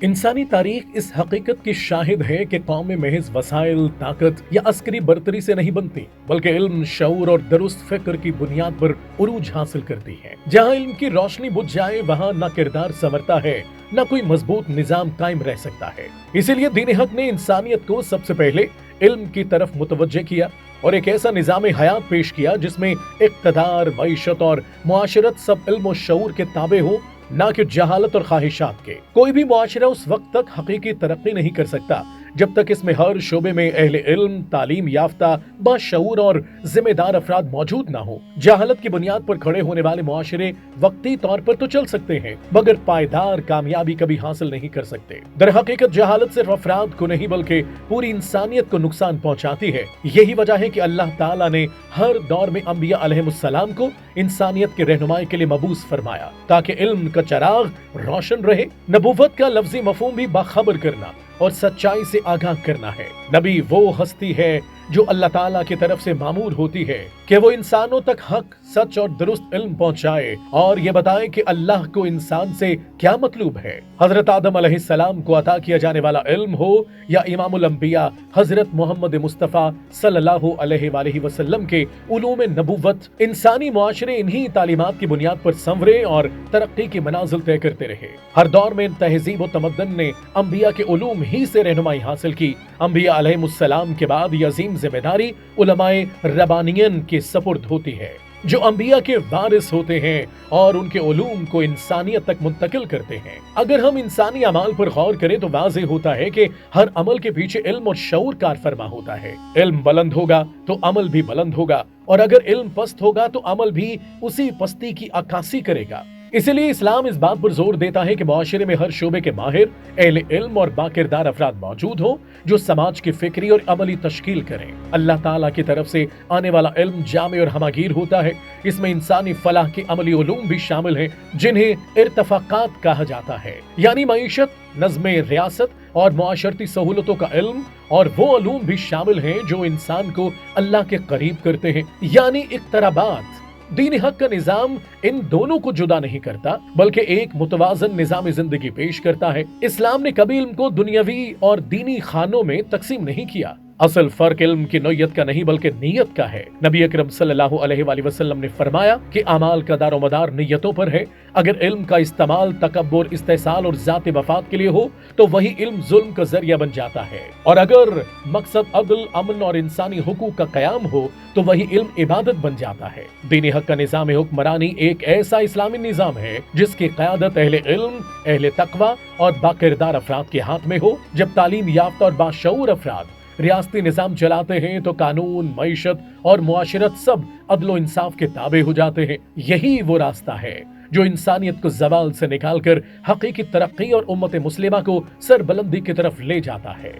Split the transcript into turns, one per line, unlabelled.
انسانی تاریخ اس حقیقت کی شاہد ہے کہ قومیں محض وسائل، طاقت یا عسکری برتری سے نہیں بنتی، بلکہ علم، شعور اور درست فکر کی بنیاد پر عروج حاصل کرتی ہیں۔ جہاں علم کی روشنی بجھ جائے وہاں نہ کردار سنورتا ہے، نہ کوئی مضبوط نظام قائم رہ سکتا ہے۔ اسی لیے دین حق نے انسانیت کو سب سے پہلے علم کی طرف متوجہ کیا اور ایک ایسا نظام حیات پیش کیا جس میں اقتدار، معیشت اور معاشرت سب علم و شعور کے تابع ہو، نہ کہ جہالت اور خواہشات کے۔ کوئی بھی معاشرہ اس وقت تک حقیقی ترقی نہیں کر سکتا جب تک اس میں ہر شعبے میں اہل علم، تعلیم یافتہ، باشعور اور ذمہ دار افراد موجود نہ ہوں۔ جہالت کی بنیاد پر کھڑے ہونے والے معاشرے وقتی طور پر تو چل سکتے ہیں مگر پائیدار کامیابی کبھی حاصل نہیں کر سکتے۔ در حقیقت جہالت صرف افراد کو نہیں بلکہ پوری انسانیت کو نقصان پہنچاتی ہے۔ یہی وجہ ہے کہ اللہ تعالیٰ نے ہر دور میں انبیاء علیہ السلام کو انسانیت کے رہنمائی کے لیے مبعوث فرمایا تاکہ علم کا چراغ روشن رہے۔ نبوت کا لفظی مفہوم بھی باخبر کرنا اور سچائی سے آگاہ کرنا ہے۔ نبی وہ ہستی ہے جو اللہ تعالیٰ کی طرف سے مامور ہوتی ہے کہ وہ انسانوں تک حق، سچ اور درست علم پہنچائے اور یہ بتائے کہ اللہ کو انسان سے کیا مطلوب ہے۔ حضرت آدم علیہ السلام کو عطا کیا جانے والا علم ہو یا امام الانبیاء حضرت محمد مصطفیٰ صلی اللہ علیہ وآلہ وسلم کے علوم نبوت، انسانی معاشرے انہی تعلیمات کی بنیاد پر سنورے اور ترقی کی منازل طے کرتے رہے۔ ہر دور میں تہذیب و تمدن نے انبیاء کے علوم ہی سے رہنمائی حاصل کی۔ انبیاء علیہ السلام کے بعد یہ عظیم ذمہ داری علماء ربانیین کے سپرد ہوتی ہے جو انبیاء کے وارث ہوتے ہیں اور ان کے علوم کو انسانیت تک منتقل کرتے ہیں۔ اگر ہم انسانی اعمال پر غور کریں تو واضح ہوتا ہے کہ ہر عمل کے پیچھے علم اور شعور کار فرما ہوتا ہے۔ علم بلند ہوگا تو عمل بھی بلند ہوگا اور اگر علم پست ہوگا تو عمل بھی اسی پستی کی عکاسی کرے گا۔ اسی لیے اسلام اس بات پر زور دیتا ہے کہ معاشرے میں ہر شعبے کے ماہر، اہل علم اور باکردار افراد موجود ہوں جو سماج کی فکری اور عملی تشکیل کریں۔ اللہ تعالیٰ کی طرف سے آنے والا علم جامع اور ہماگیر ہوتا ہے۔ اس میں انسانی فلاح کے عملی علوم بھی شامل ہیں جنہیں ارتفاقات کہا جاتا ہے، یعنی معیشت، نظم ریاست اور معاشرتی سہولتوں کا علم، اور وہ علوم بھی شامل ہیں جو انسان کو اللہ کے قریب کرتے ہیں، یعنی اقترابات۔ دین حق کا نظام ان دونوں کو جدا نہیں کرتا بلکہ ایک متوازن نظام زندگی پیش کرتا ہے۔ اسلام نے کبھی علم کو دنیاوی اور دینی خانوں میں تقسیم نہیں کیا۔ اصل فرق علم کی نوعیت کا نہیں بلکہ نیت کا ہے۔ نبی اکرم صلی اللہ علیہ وآلہ وسلم نے فرمایا کہ اعمال کا دار و مدار نیتوں پر ہے۔ اگر علم کا استعمال تکبر، استحصال اور ذاتی مفاد کے لیے ہو تو وہی علم ظلم کا ذریعہ بن جاتا ہے، اور اگر مقصد عدل، امن اور انسانی حقوق کا قیام ہو تو وہی علم عبادت بن جاتا ہے۔ دین حق کا نظام حکمرانی ایک ایسا اسلامی نظام ہے جس کی قیادت اہل علم، اہل تقوی اور باکردار افراد کے ہاتھ میں ہو۔ جب تعلیم یافتہ اور باشعور افراد ریاستی نظام چلاتے ہیں تو قانون، معیشت اور معاشرت سب عدل و انصاف کے تابع ہو جاتے ہیں۔ یہی وہ راستہ ہے جو انسانیت کو زوال سے نکال کر حقیقی ترقی اور امت مسلمہ کو سربلندی کی طرف لے جاتا ہے۔